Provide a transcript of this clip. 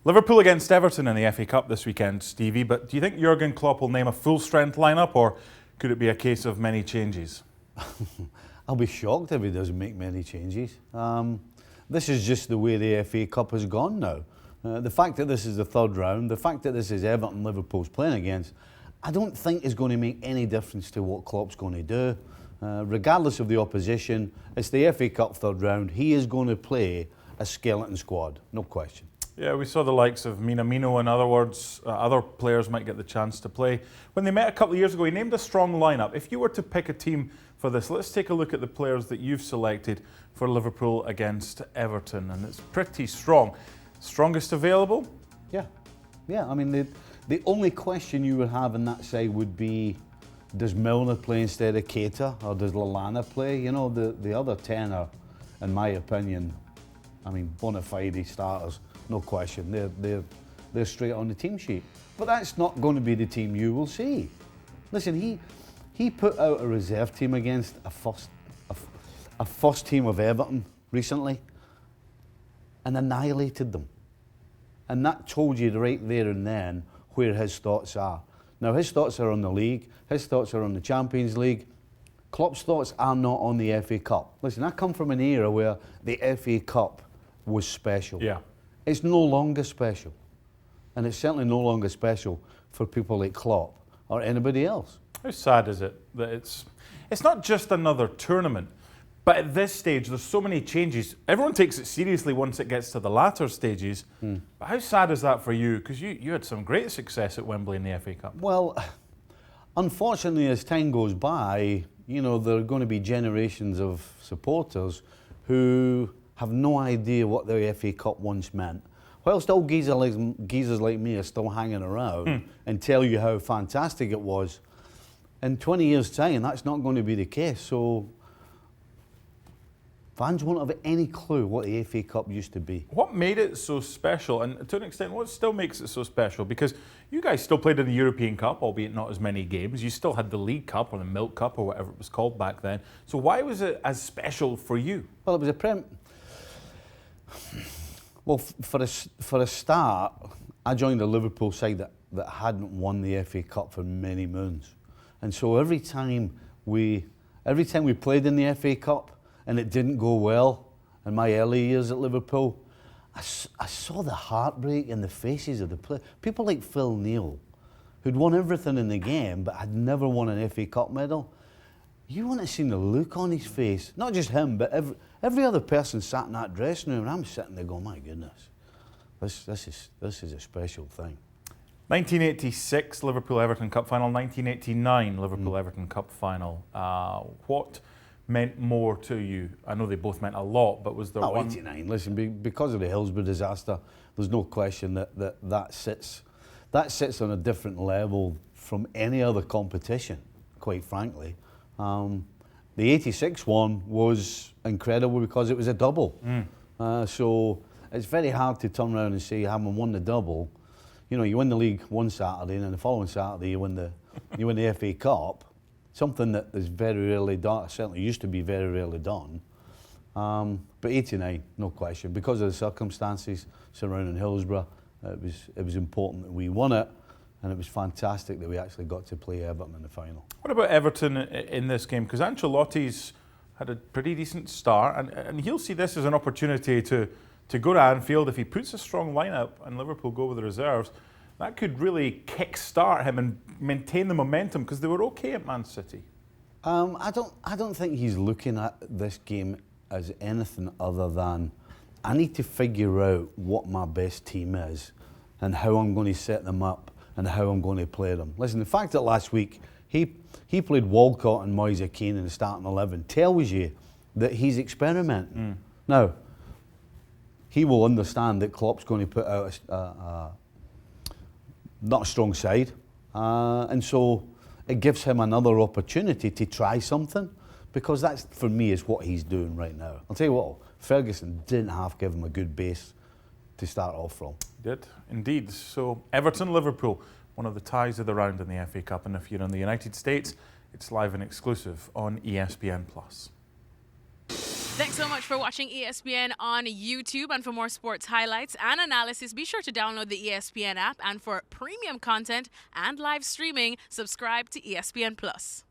Liverpool against Everton in the FA Cup this weekend, Stevie, but do you think Jurgen Klopp will name a full-strength lineup, or could it be a case of many changes? I'll be shocked if he doesn't make many changes. This is just the way the FA Cup has gone now. The fact that this is the third round, the fact that this is Everton Liverpool's playing against, I don't think is going to make any difference to what Klopp's going to do. Regardless of the opposition, it's the FA Cup third round. He is going to play a skeleton squad, no question. Yeah, we saw the likes of Minamino, in other words, other players might get the chance to play. When they met a couple of years ago, he named a strong lineup. If you were to pick a team for this, let's take a look at the players that you've selected for Liverpool against Everton, and it's pretty strong. Strongest available? Yeah. I mean, the only question you would have in that side would be, does Milner play instead of Keita, or does Lallana play? You know, the other 10 are, in my opinion, I mean, bona fide starters. No question, they're straight on the team sheet. But that's not going to be the team you will see. Listen, he put out a reserve team against a first team of Everton recently and annihilated them. And that told you right there and then where his thoughts are. Now, his thoughts are on the league, his thoughts are on the Champions League. Klopp's thoughts are not on the FA Cup. Listen, I come from an era where the FA Cup was special. Yeah. It's no longer special. And it's certainly no longer special for people like Klopp or anybody else. How sad is it that it's not just another tournament, but at this stage there's so many changes. Everyone takes it seriously once it gets to the latter stages. But how sad is that for you? Because you had some great success at Wembley in the FA Cup. Well, unfortunately, as time goes by, you know, there are going to be generations of supporters who have no idea what the FA Cup once meant. Whilst all geezers like me are still hanging around and tell you how fantastic it was, in 20 years' time, that's not going to be the case. So fans won't have any clue what the FA Cup used to be. What made it so special, and to an extent, what still makes it so special? Because you guys still played in the European Cup, albeit not as many games. You still had the League Cup or the Milk Cup or whatever it was called back then. So why was it as special for you? Well, it was Well, for a start, I joined a Liverpool side that hadn't won the FA Cup for many moons, and so every time we played in the FA Cup and it didn't go well in my early years at Liverpool, I saw the heartbreak in the faces of the players. People like Phil Neal, who'd won everything in the game but had never won an FA Cup medal. You wouldn't have seen the look on his face. Not just him, but every other person sat in that dressing room, and I'm sitting there going, my goodness, this is a special thing. 1986 Liverpool-Everton Cup final, 1989 Liverpool-Everton Cup final. What meant more to you? I know they both meant a lot, but was there one? 89, listen, because of the Hillsborough disaster, there's no question that sits on a different level from any other competition, quite frankly. The 86 one was incredible because it was a double. So it's very hard to turn around and say, having won the double, you know, you win the league one Saturday and then the following Saturday you win the FA Cup, something that is very rarely done, certainly used to be very rarely done. But 89, no question, because of the circumstances surrounding Hillsborough, it was important that we won it. And it was fantastic that we actually got to play Everton in the final. What about Everton in this game? Because Ancelotti's had a pretty decent start, and he'll see this as an opportunity to go to Anfield. If he puts a strong lineup and Liverpool go with the reserves, that could really kick-start him and maintain the momentum, because they were okay at Man City. I don't think he's looking at this game as anything other than, I need to figure out what my best team is and how I'm going to set them up and how I'm going to play them. Listen, the fact that last week he played Walcott and Moise Keane in the starting 11 tells you that he's experimenting. Now, he will understand that Klopp's going to put out not a strong side, and so it gives him another opportunity to try something, because that's, for me, is what he's doing right now. I'll tell you what, Ferguson didn't half give him a good base to start off from. Did, indeed. So Everton-Liverpool, one of the ties of the round in the FA Cup, and if you're in the United States, it's live and exclusive on ESPN+. Thanks so much for watching ESPN on YouTube. And for more sports highlights and analysis, be sure to download the ESPN app. And for premium content and live streaming, subscribe to ESPN Plus.